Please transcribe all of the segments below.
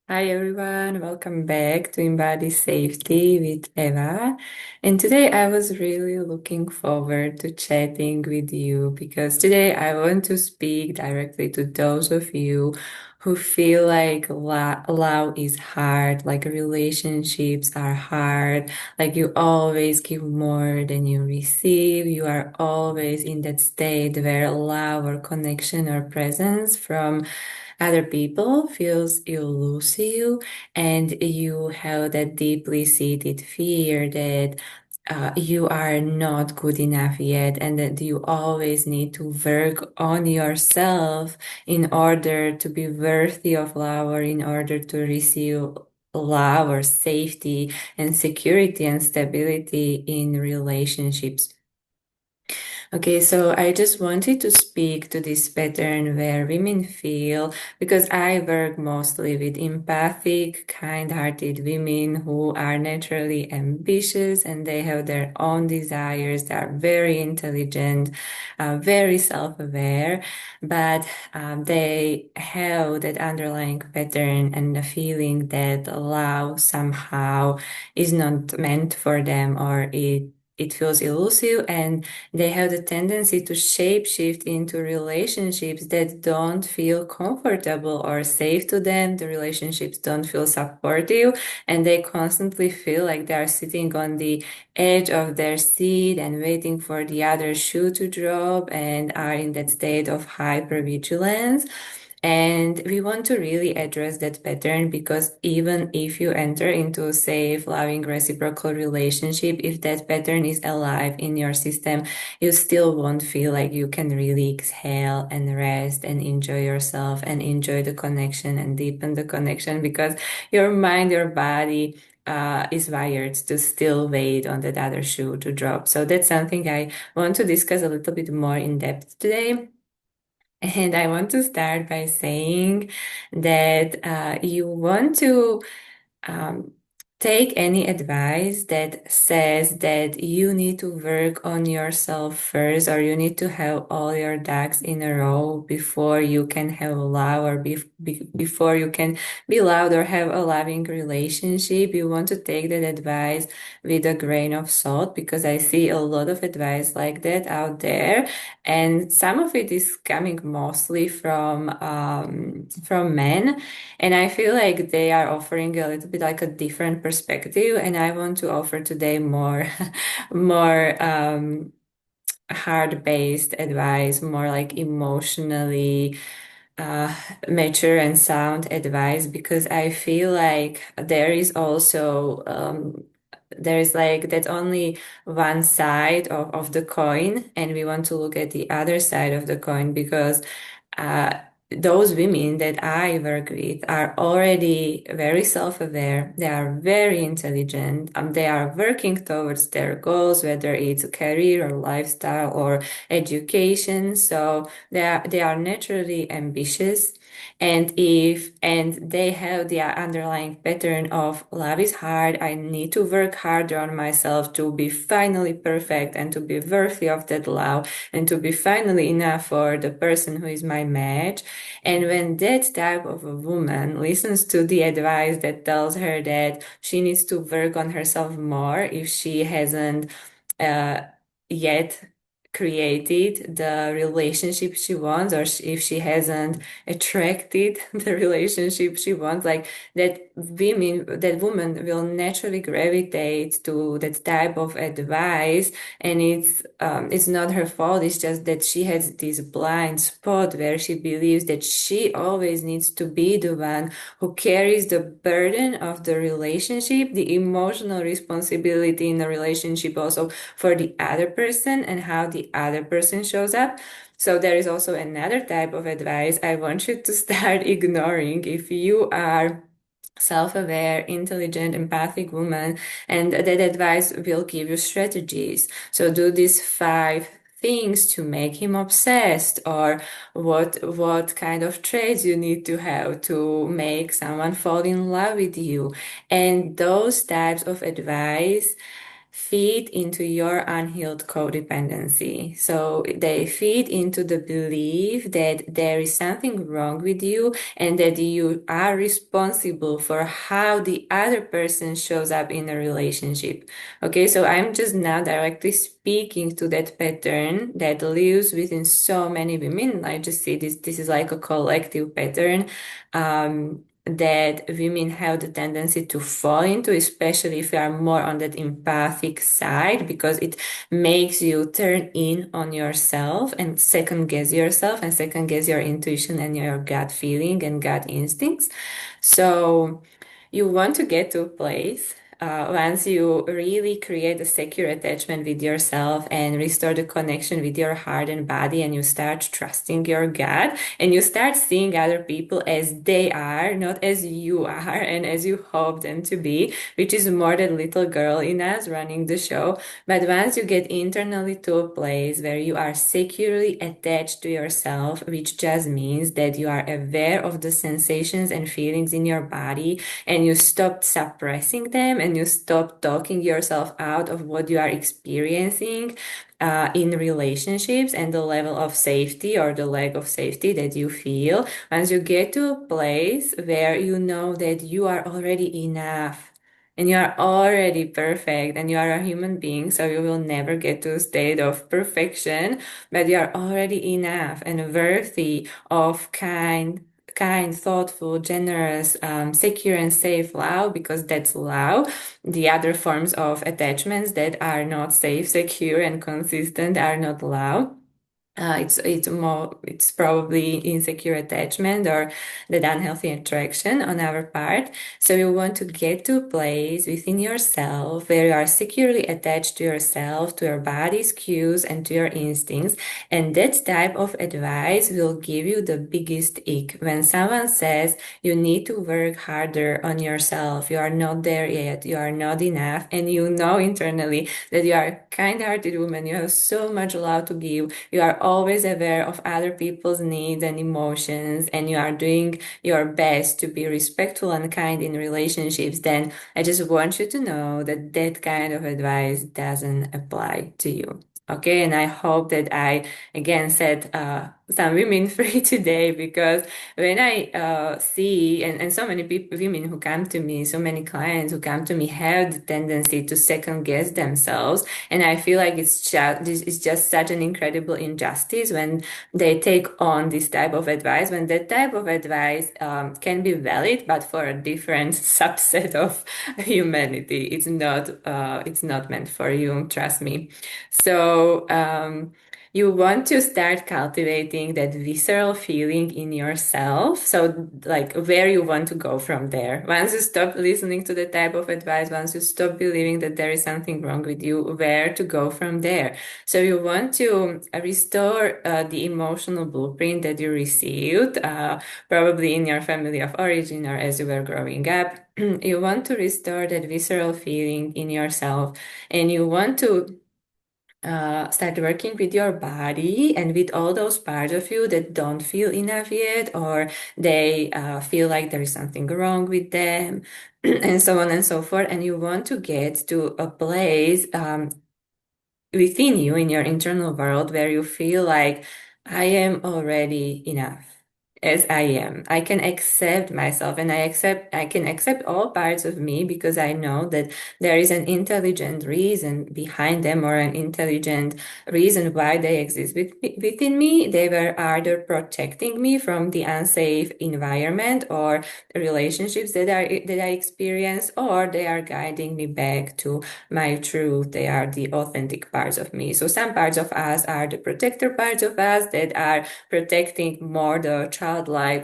Hi everyone, welcome back to Embody Safety with Eva. And today I was really looking forward to chatting with you because today I want to speak directly to those of you who feel like love is hard, like relationships are hard, like you always give more than you receive. You are always in that state where love or connection or presence from other people feels elusive, and you have that deeply seated fear that you are not good enough yet, and that you always need to work on yourself in order to be worthy of love or in order to receive love or safety and security and stability in relationships. Okay, so I just wanted to speak to this pattern where women feel, because I work mostly with empathic, kind-hearted women who are naturally ambitious and they have their own desires. They are very intelligent, very self-aware, but they have that underlying pattern and the feeling that love somehow is not meant for them, or it feels elusive, and they have the tendency to shapeshift into relationships that don't feel comfortable or safe to them. The relationships don't feel supportive, and they constantly feel like they are sitting on the edge of their seat and waiting for the other shoe to drop and are in that state of hypervigilance. And we want to really address that pattern because even if you enter into a safe, loving, reciprocal relationship, if that pattern is alive in your system, you still won't feel like you can really exhale and rest and enjoy yourself and enjoy the connection and deepen the connection, because your mind, your body, is wired to still wait on that other shoe to drop. So that's something I want to discuss a little bit more in depth today. And I want to start by saying that you want to um, take any advice that says that you need to work on yourself first, or you need to have all your ducks in a row before you can have love, or before you can be loved or have a loving relationship. You want to take that advice with a grain of salt, because I see a lot of advice like that out there, and some of it is coming mostly from men, and I feel like they are offering a little bit like a different perspective. And I want to offer today more, more hard-based advice, more like emotionally uh, mature and sound advice, because I feel like there is also there is like that only one side of the coin, and we want to look at the other side of the coin, because uh, those women that I work with are already very self-aware. They are very intelligent. They are working towards their goals, whether it's a career or lifestyle or education. So they are naturally ambitious. And they have the underlying pattern of love is hard. I need to work harder on myself to be finally perfect and to be worthy of that love and to be finally enough for the person who is my match. And when that type of a woman listens to the advice that tells her that she needs to work on herself more if she hasn't uh, yet created the relationship she wants, or if she hasn't attracted the relationship she wants, like that woman will naturally gravitate to that type of advice. And it's not her fault. It's just that she has this blind spot where she believes that she always needs to be the one who carries the burden of the relationship, the emotional responsibility in the relationship also for the other person and how the other person shows up. So there is also another type of advice I want you to start ignoring if you are self-aware, intelligent, empathic woman, and that advice will give you strategies. So do these 5 things to make him obsessed, or what kind of traits you need to have to make someone fall in love with you. And those types of advice feed into your unhealed codependency. So they feed into the belief that there is something wrong with you and that you are responsible for how the other person shows up in a relationship. Okay, so I'm just now directly speaking to that pattern that lives within so many women. I just see this is like a collective pattern. That women have the tendency to fall into, especially if you are more on that empathic side, because it makes you turn in on yourself and second guess yourself and second guess your intuition and your gut feeling and gut instincts. So you want to get to a place once you really create a secure attachment with yourself and restore the connection with your heart and body, and you start trusting your gut and you start seeing other people as they are, not as you are and as you hope them to be, which is more that little girl in us running the show. But once you get internally to a place where you are securely attached to yourself, which just means that you are aware of the sensations and feelings in your body, and you stop suppressing them and you stop talking yourself out of what you are experiencing in relationships and the level of safety or the lack of safety that you feel, once you get to a place where you know that you are already enough and you are already perfect and you are a human being, so you will never get to a state of perfection, but you are already enough and worthy of thoughtful, generous, secure, and safe love, because that's love. The other forms of attachments that are not safe, secure, and consistent are not love. It's probably insecure attachment or that unhealthy attraction on our part. So you want to get to a place within yourself where you are securely attached to yourself, to your body's cues, and to your instincts. And that type of advice will give you the biggest ick. When someone says you need to work harder on yourself, you are not there yet, you are not enough, and you know internally that you are a kind-hearted woman, you have so much love to give, you are always aware of other people's needs and emotions, and you are doing your best to be respectful and kind in relationships, then I just want you to know that that kind of advice doesn't apply to you. Okay, and I hope that I again set some women free today, because when I see, and so many people, women who come to me, so many clients who come to me have the tendency to second guess themselves, and I feel like this is just such an incredible injustice when they take on this type of advice, when that type of advice can be valid, but for a different subset of humanity. It's not meant for you, trust me. So you want to start cultivating that visceral feeling in yourself. So, like, where you want to go from there. Once you stop listening to the type of advice, once you stop believing that there is something wrong with you, where to go from there. So, you want to restore the emotional blueprint that you received, probably in your family of origin or as you were growing up. You want to restore that visceral feeling in yourself, and you want to start working with your body and with all those parts of you that don't feel enough yet, or they feel like there is something wrong with them, and so on and so forth. And you want to get to a place within you in your internal world where you feel like, I am already enough as I am. I can accept myself, and I can accept all parts of me, because I know that there is an intelligent reason behind them, or an intelligent reason why they exist within me. They were either protecting me from the unsafe environment or relationships that I experience, or they are guiding me back to my truth. They are the authentic parts of me. So some parts of us are the protector parts of us that are protecting more the childlike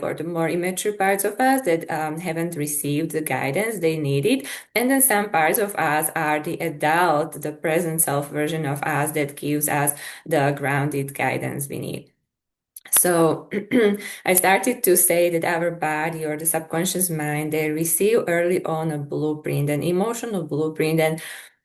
or the more immature parts of us that haven't received the guidance they needed. And then some parts of us are the adult, the present self version of us that gives us the grounded guidance we need. So I started to say that our body or the subconscious mind, they receive early on a blueprint, an emotional blueprint, and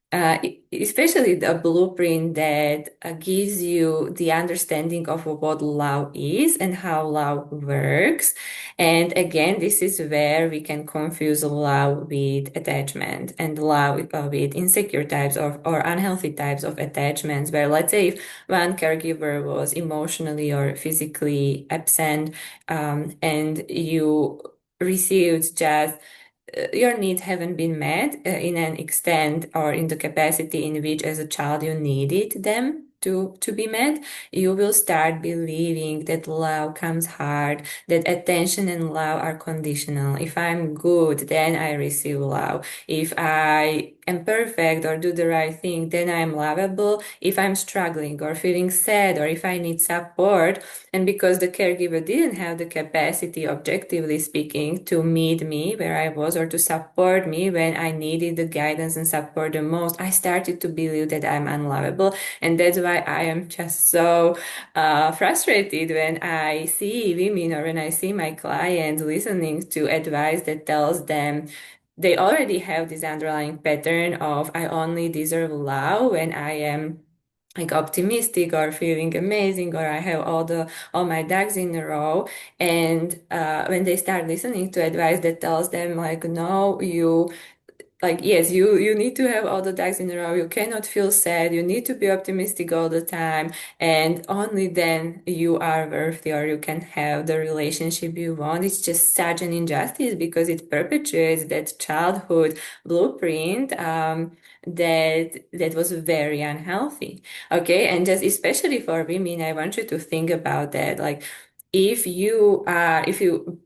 especially the blueprint that gives you the understanding of what love is and how love works. And again, this is where we can confuse love with attachment and love with insecure types or unhealthy types of attachments, where let's say if one caregiver was emotionally or physically absent, and you received just your needs haven't been met in an extent or in the capacity in which as a child you needed them to be met, you will start believing that love comes hard, that attention and love are conditional. If I'm good, then I receive love. If I am perfect or do the right thing, then I'm lovable. If I'm struggling or feeling sad or if I need support, and because the caregiver didn't have the capacity, objectively speaking, to meet me where I was or to support me when I needed the guidance and support the most, I started to believe that I'm unlovable. And that's why I am just so frustrated when I see women or when I see my clients listening to advice that tells them they already have this underlying pattern of I only deserve love when I am like optimistic or feeling amazing or I have all my ducks in a row. And when they start listening to advice that tells them like, no, you like yes, you need to have all the ducks in a row. You cannot feel sad. You need to be optimistic all the time, and only then you are worthy or you can have the relationship you want. It's just such an injustice because it perpetuates that childhood blueprint that was very unhealthy. Okay, and just especially for women, I want you to think about that. Like if you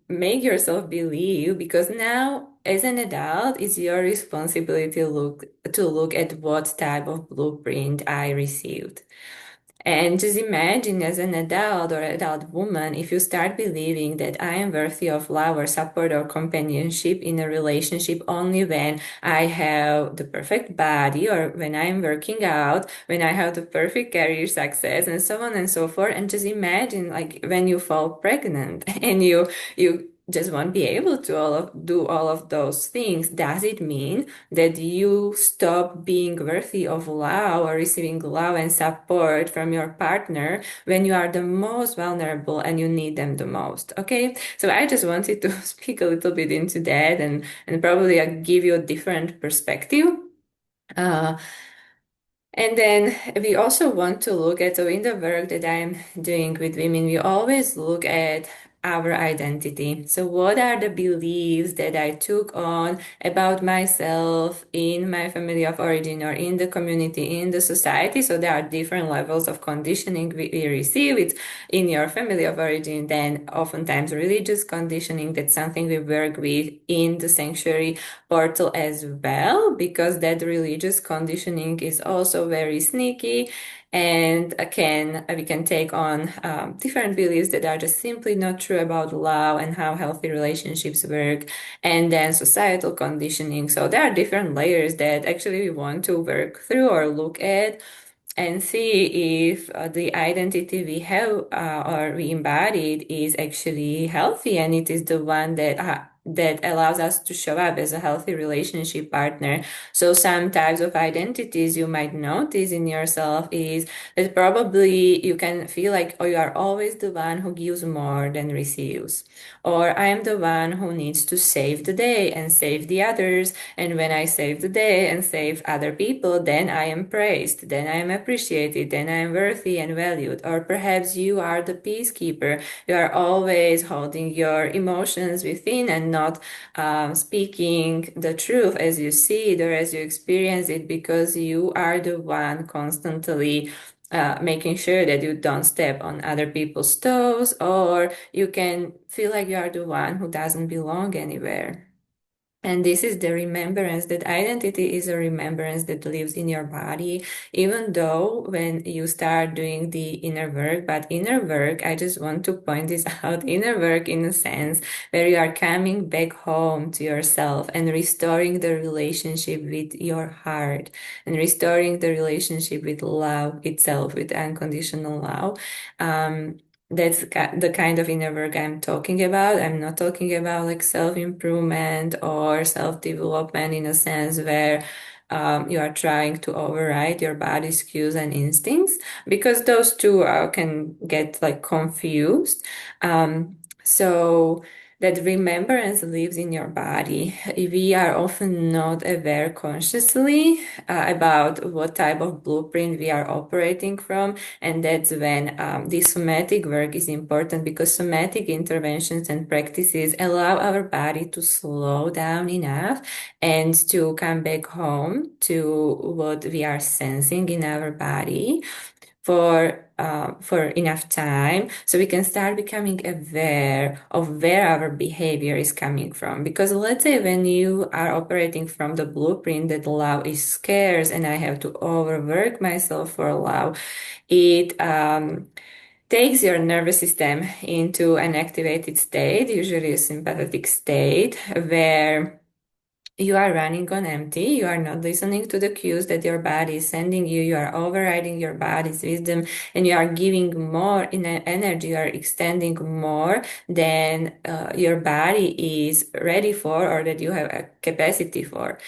make yourself believe, because now as an adult it's your responsibility to look at what type of blueprint I received. And just imagine as an adult or adult woman, if you start believing that I am worthy of love or support or companionship in a relationship only when I have the perfect body or when I'm working out, when I have the perfect career success and so on and so forth. And just imagine like when you fall pregnant and you just won't be able to do all of those things. Does it mean that you stop being worthy of love or receiving love and support from your partner when you are the most vulnerable and you need them the most? Okay, so I just wanted to speak a little bit into that and probably give you a different perspective. Uh, and then we also want to look at, so in the work that I'm doing with women, we always look at our identity. So what are the beliefs that I took on about myself in my family of origin or in the community, in the society? So there are different levels of conditioning we receive. It's in your family of origin, then oftentimes religious conditioning. That's something we work with in the sanctuary portal as well, because that religious conditioning is also very sneaky and we can take on different beliefs that are just simply not true about love and how healthy relationships work, and then societal conditioning. So there are different layers that actually we want to work through or look at and see if the identity we have or we embodied is actually healthy and it is the one that allows us to show up as a healthy relationship partner. So some types of identities you might notice in yourself is that probably you can feel like, oh, you are always the one who gives more than receives, or I am the one who needs to save the day and save the others, and when I save the day and save other people, then I am praised, then I am appreciated, then I am worthy and valued. Or perhaps you are the peacekeeper. You are always holding your emotions within and not speaking the truth as you see it or as you experience it, because you are the one constantly making sure that you don't step on other people's toes, or you can feel like you are the one who doesn't belong anywhere. And this is the remembrance, that identity is a remembrance that lives in your body, even though when you start doing the inner work. But inner work, I just want to point this out, inner work in a sense where you are coming back home to yourself and restoring the relationship with your heart and restoring the relationship with love itself, with unconditional love. That's the kind of inner work I'm talking about. I'm not talking about like self-improvement or self-development in a sense where you are trying to override your body's cues and instincts, because those two can get like confused. So that remembrance lives in your body. We are often not aware consciously about what type of blueprint we are operating from. And that's when this somatic work is important, because somatic interventions and practices allow our body to slow down enough and to come back home to what we are sensing in our body for enough time, so we can start becoming aware of where our behavior is coming from. Because let's say when you are operating from the blueprint that love is scarce and I have to overwork myself for love, it takes your nervous system into an activated state, usually a sympathetic state, where you are running on empty. You are not listening to the cues that your body is sending you. You are overriding your body's wisdom, and you are giving more in energy. You are extending more than your body is ready for, or that you have a capacity for.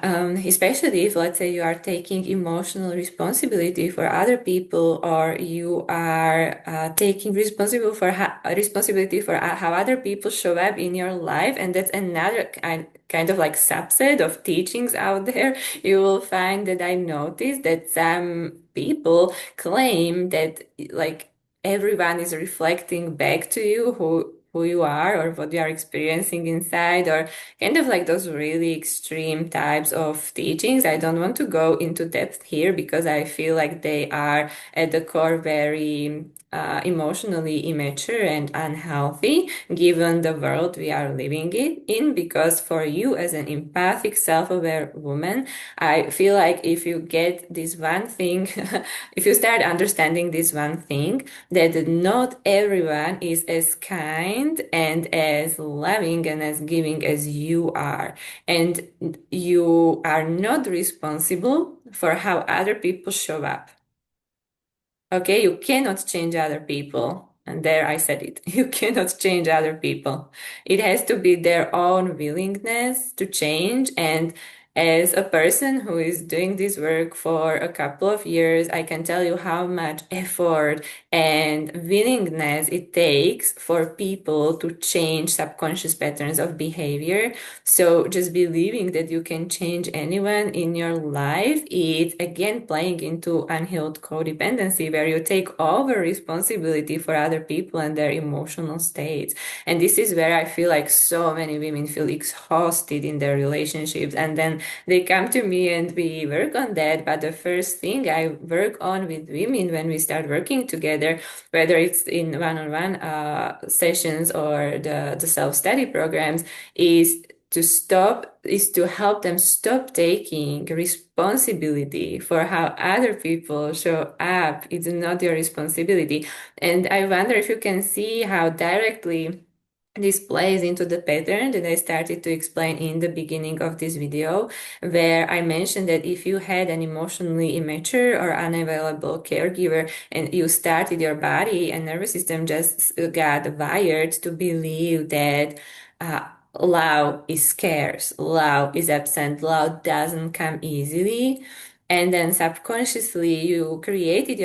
Especially if, let's say, you are taking emotional responsibility for other people, or you are taking responsibility for how other people show up in your life, and that's another kind of like subset of teachings out there. You will find that I noticed that some people claim that like everyone is reflecting back to you who you are or what you are experiencing inside, or kind of like those really extreme types of teachings. I don't want to go into depth here because I feel like they are at the core very emotionally immature and unhealthy given the world we are living in. Because for you as an empathic, self-aware woman, I feel like if you get this one thing, if you start understanding this one thing, that not everyone is as kind and as loving and as giving as you are. And you are not responsible for how other people show up. Okay, you cannot change other people. And there I said it. You cannot change other people. It has to be their own willingness to change. And as a person who is doing this work for a couple of years, I can tell you how much effort and willingness it takes for people to change subconscious patterns of behavior. So just believing that you can change anyone in your life is again playing into unhealed codependency, where you take over responsibility for other people and their emotional states. And this is where I feel like so many women feel exhausted in their relationships, and then they come to me and we work on that. But the first thing I work on with women when we start working together, whether it's in one-on-one sessions or the self-study programs, is to help them stop taking responsibility for how other people show up. It's not your responsibility. And I wonder if you can see how directly this plays into the pattern that I started to explain in the beginning of this video, where I mentioned that if you had an emotionally immature or unavailable caregiver and you started, your body and nervous system just got wired to believe that love is scarce, love is absent, love doesn't come easily. And then subconsciously, your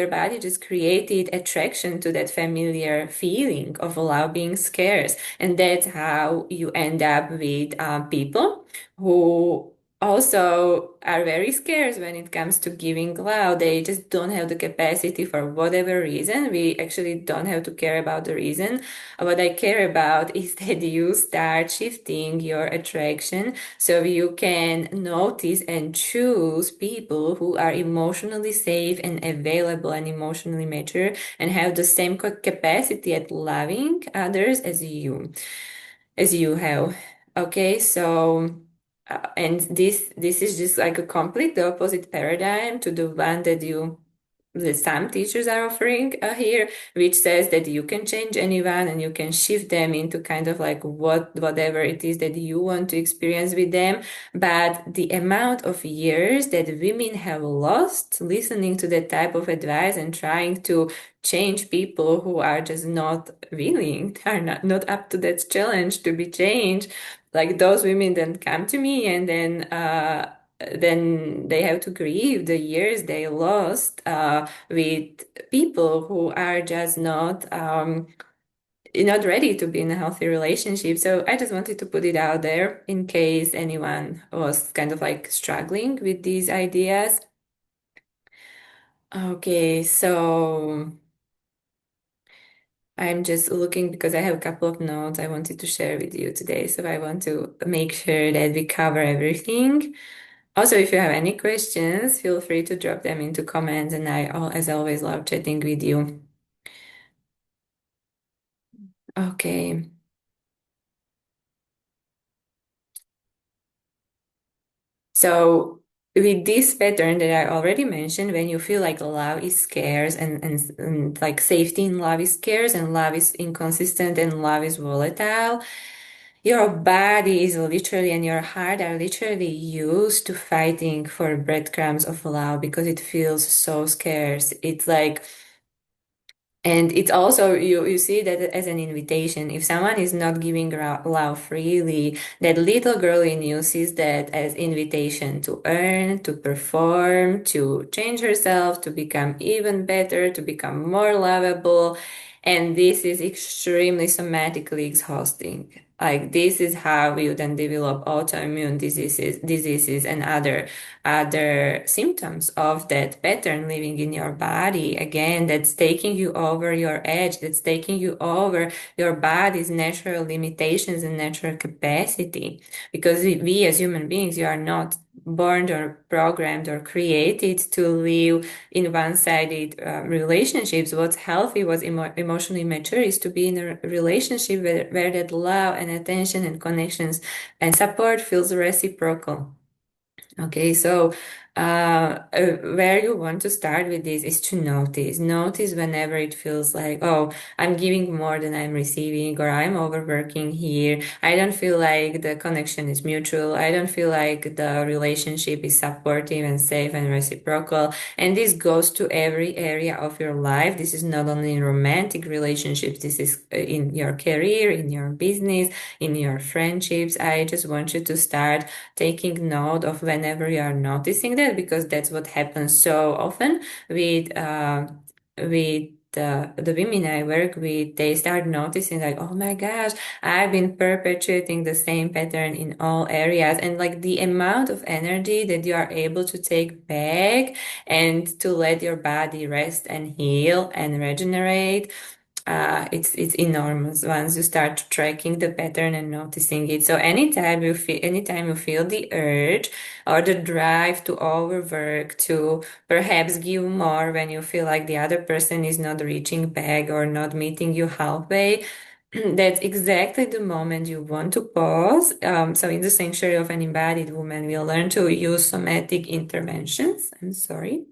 body just created attraction to that familiar feeling of love being scarce. And that's how you end up with people who also are very scarce when it comes to giving love. They just don't have the capacity for whatever reason. We actually don't have to care about the reason. What I care about is that you start shifting your attraction so you can notice and choose people who are emotionally safe and available and emotionally mature and have the same capacity at loving others as you have. Okay, so and this is just like a complete the opposite paradigm to the one that some teachers are offering here, which says that you can change anyone and you can shift them into kind of like whatever it is that you want to experience with them. But the amount of years that women have lost listening to that type of advice and trying to change people who are just not willing, are not up to that challenge to be changed, like those women then come to me and then then they have to grieve the years they lost with people who are just not ready to be in a healthy relationship. So I just wanted to put it out there in case anyone was kind of like struggling with these ideas. Okay, so I'm just looking because I have a couple of notes I wanted to share with you today. So I want to make sure that we cover everything. Also, if you have any questions, feel free to drop them into comments. And as always, love chatting with you. Okay. So with this pattern that I already mentioned, when you feel like love is scarce and like safety in love is scarce and love is inconsistent and love is volatile, your body is literally and your heart are literally used to fighting for breadcrumbs of love because it feels so scarce. It's like and it's also you see that as an invitation. If someone is not giving love freely, that little girl in you sees that as invitation to earn, to perform, to change herself, to become even better, to become more lovable. And this is extremely somatically exhausting. Like this is how you then develop autoimmune diseases and other symptoms of that pattern living in your body. Again, that's taking you over your edge, that's taking you over your body's natural limitations and natural capacity. Because we as human beings, you are not born or programmed or created to live in one-sided relationships. What's healthy, what's emotionally mature is to be in a relationship where that love and attention and connections and support feels reciprocal. Okay, so where you want to start with this is to notice. Notice whenever it feels like, oh, I'm giving more than I'm receiving, or I'm overworking here. I don't feel like the connection is mutual. I don't feel like the relationship is supportive and safe and reciprocal. And this goes to every area of your life. This is not only in romantic relationships, this is in your career, in your business, in your friendships. I just want you to start taking note of whenever you are noticing that, because that's what happens so often with the women I work with. They start noticing like, oh my gosh, I've been perpetuating the same pattern in all areas. And like the amount of energy that you are able to take back and to let your body rest and heal and regenerate, it's enormous once you start tracking the pattern and noticing it. So anytime you feel the urge or the drive to overwork, to perhaps give more when you feel like the other person is not reaching back or not meeting you halfway, that's exactly the moment you want to pause. So in the sanctuary of an embodied woman, we'll learn to use somatic interventions. I'm sorry.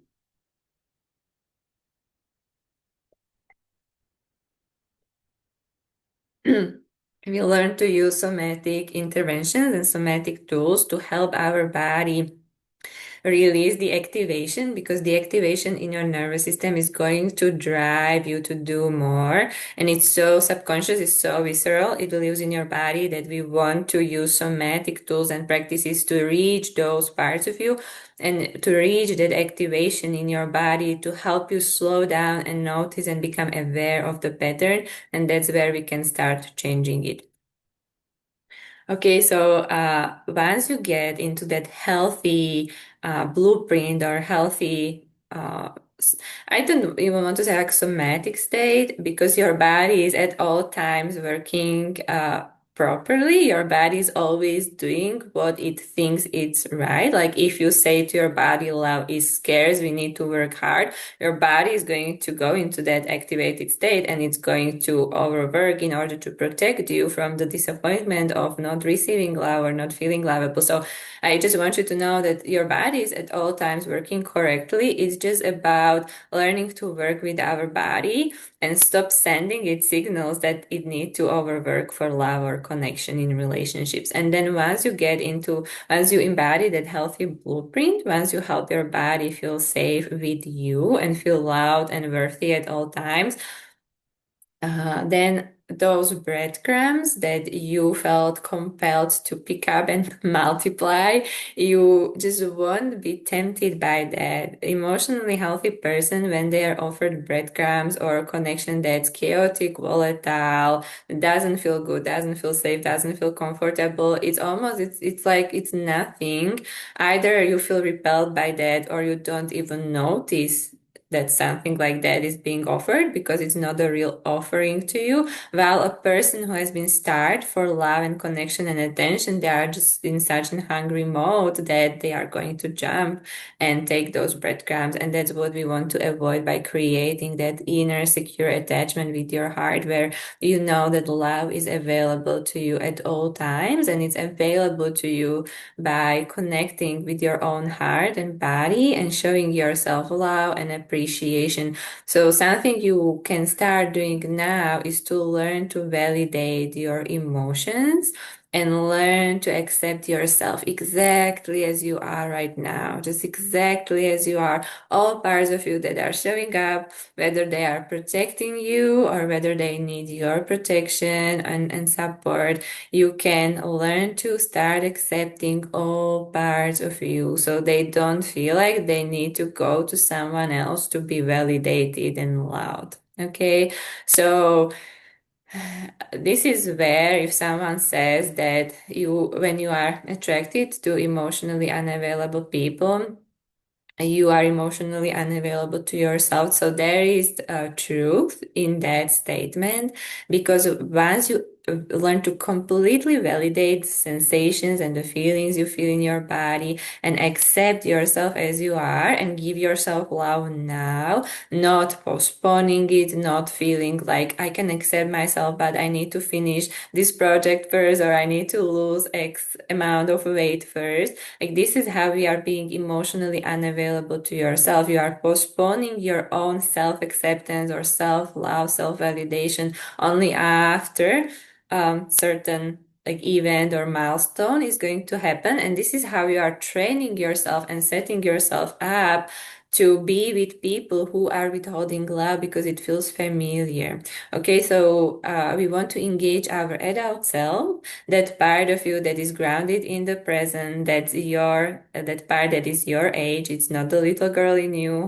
We learn to use somatic interventions and somatic tools to help our body release the activation, because the activation in your nervous system is going to drive you to do more. And it's so subconscious, it's so visceral, it lives in your body, that we want to use somatic tools and practices to reach those parts of you and to reach that activation in your body to help you slow down and notice and become aware of the pattern. And that's where we can start changing it. Okay, so once you get into that healthy blueprint or healthy, I don't even want to say like somatic state, because your body is at all times working properly. Your body is always doing what it thinks it's right. Like if you say to your body, love is scarce, we need to work hard, your body is going to go into that activated state and it's going to overwork in order to protect you from the disappointment of not receiving love or not feeling lovable. So I just want you to know that your body is at all times working correctly. It's just about learning to work with our body and stop sending it signals that it needs to overwork for love or connection in relationships. And then once you embody that healthy blueprint, once you help your body feel safe with you and feel loved and worthy at all times, then those breadcrumbs that you felt compelled to pick up and multiply, you just won't be tempted by that. Emotionally healthy person, when they are offered breadcrumbs or a connection that's chaotic, volatile, doesn't feel good, doesn't feel safe, doesn't feel comfortable, it's like it's nothing. Either you feel repelled by that or you don't even notice that something like that is being offered because it's not a real offering to you. While a person who has been starved for love and connection and attention, they are just in such a hungry mode that they are going to jump and take those breadcrumbs. And that's what we want to avoid by creating that inner secure attachment with your heart, where you know that love is available to you at all times and it's available to you by connecting with your own heart and body and showing yourself love and appreciation. So something you can start doing now is to learn to validate your emotions and learn to accept yourself exactly as you are right now, just exactly as you are. All parts of you that are showing up, whether they are protecting you or whether they need your protection and support, you can learn to start accepting all parts of you so they don't feel like they need to go to someone else to be validated and loved. Okay, so this is where if someone says that when you are attracted to emotionally unavailable people, you are emotionally unavailable to yourself. So there is truth in that statement, because once you learn to completely validate the sensations and the feelings you feel in your body and accept yourself as you are and give yourself love now, not postponing it, not feeling like I can accept myself, but I need to finish this project first, or I need to lose X amount of weight first. Like, this is how we are being emotionally unavailable to yourself. You are postponing your own self-acceptance or self-love, self-validation only after certain like event or milestone is going to happen. And this is how you are training yourself and setting yourself up to be with people who are withholding love because it feels familiar. Okay, so we want to engage our adult self, that part of you that is grounded in the present, that part that is your age. It's not the little girl in you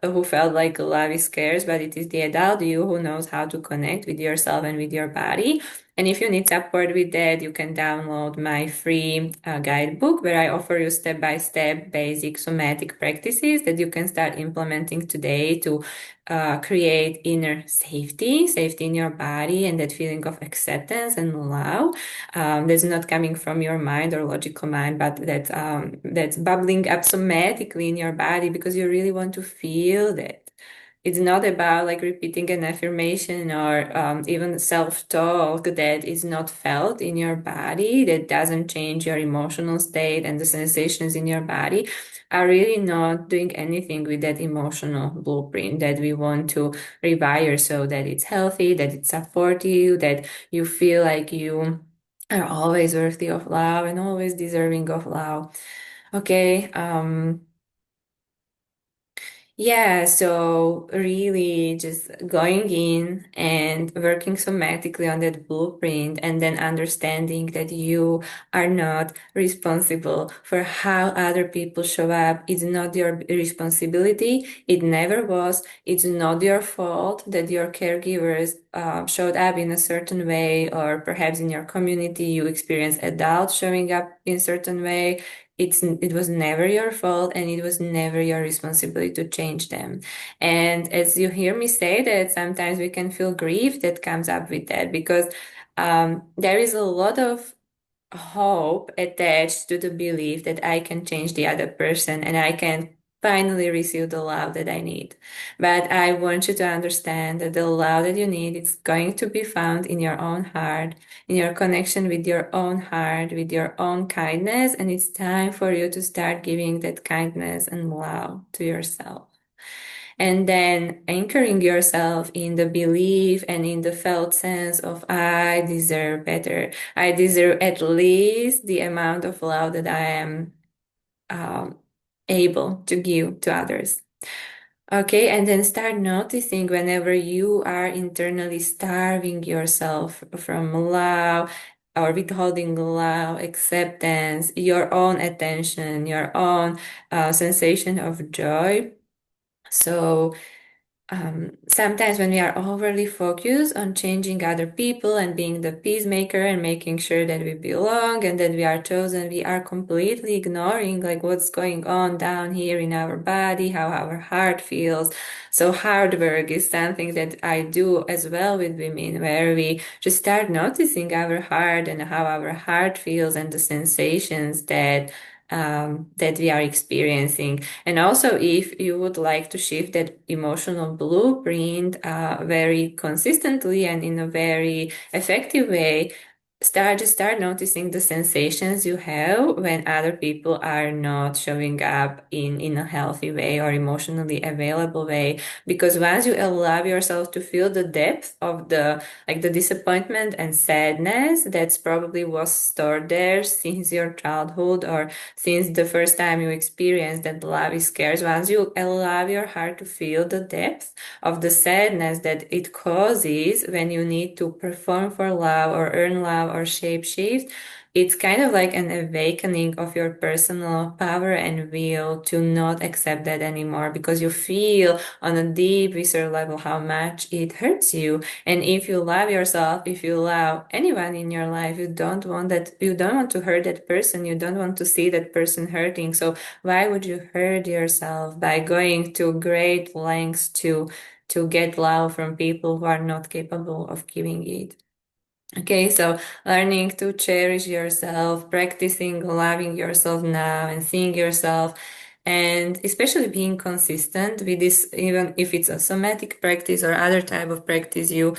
who felt like love is scarce, but it is the adult you who knows how to connect with yourself and with your body. And if you need support with that, you can download my free guidebook where I offer you step-by-step basic somatic practices that you can start implementing today to create inner safety in your body, and that feeling of acceptance and love that's not coming from your mind or logical mind, but that's bubbling up somatically in your body because you really want to feel that. It's not about like repeating an affirmation or even self-talk that is not felt in your body, that doesn't change your emotional state and the sensations in your body are really not doing anything with that emotional blueprint that we want to rewire so that it's healthy, that it supports you, that you feel like you are always worthy of love and always deserving of love. Okay, yeah, so really just going in and working somatically on that blueprint, and then understanding that you are not responsible for how other people show up. It's not your responsibility. It never was. It's not your fault that your caregivers showed up in a certain way, or perhaps in your community you experience adults showing up in a certain way. It was never your fault, and it was never your responsibility to change them. And as you hear me say that, sometimes we can feel grief that comes up with that, because there is a lot of hope attached to the belief that I can change the other person and I can finally receive the love that I need. But I want you to understand that the love that you need is going to be found in your own heart, in your connection with your own heart, with your own kindness. And it's time for you to start giving that kindness and love to yourself. And then anchoring yourself in the belief and in the felt sense of I deserve better. I deserve at least the amount of love that I am um, able to give to others. Okay, and then start noticing whenever you are internally starving yourself from love or withholding love, acceptance, your own attention, your own sensation of joy. So, sometimes when we are overly focused on changing other people and being the peacemaker and making sure that we belong and that we are chosen, we are completely ignoring like what's going on down here in our body, how our heart feels. So hard work is something that I do as well with women, where we just start noticing our heart and how our heart feels and the sensations that we are experiencing. And also, if you would like to shift that emotional blueprint very consistently and in a very effective way, start noticing the sensations you have when other people are not showing up in a healthy way or emotionally available way. Because once you allow yourself to feel the depth of the disappointment and sadness that's probably was stored there since your childhood or since the first time you experience that love is scarce, once you allow your heart to feel the depth of the sadness that it causes when you need to perform for love or earn love or shape shift, it's kind of like an awakening of your personal power and will to not accept that anymore because you feel on a deep visceral level how much it hurts you. And if you love yourself, if you love anyone in your life, you don't want to hurt that person, you don't want to see that person hurting. So why would you hurt yourself by going to great lengths to get love from people who are not capable of giving it? Okay, so learning to cherish yourself, practicing loving yourself now and seeing yourself, and especially being consistent with this, even if it's a somatic practice or other type of practice you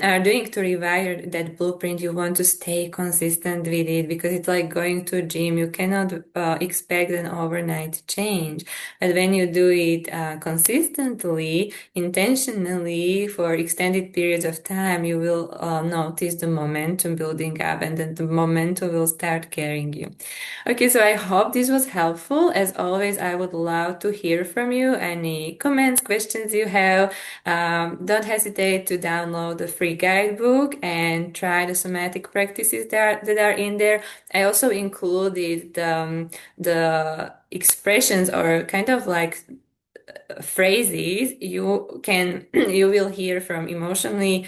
are doing to rewire that blueprint, you want to stay consistent with it because it's like going to a gym. You cannot expect an overnight change. But when you do it consistently, intentionally for extended periods of time, you will notice the momentum building up and then the momentum will start carrying you. Okay, so I hope this was helpful. As always, I would love to hear from you. Any comments, questions you have. Don't hesitate to download the free guidebook and try the somatic practices that are in there. I also included the expressions or kind of like phrases you can you will hear from emotionally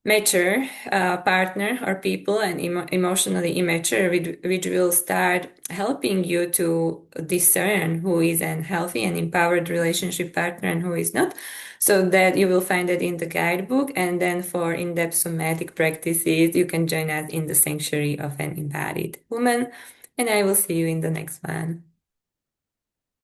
mature partner or people and emotionally immature, which will start helping you to discern who is an healthy and empowered relationship partner and who is not. So that you will find it in the guidebook. And then for in-depth somatic practices, you can join us in the Sanctuary of an Embodied Woman. And I will see you in the next one.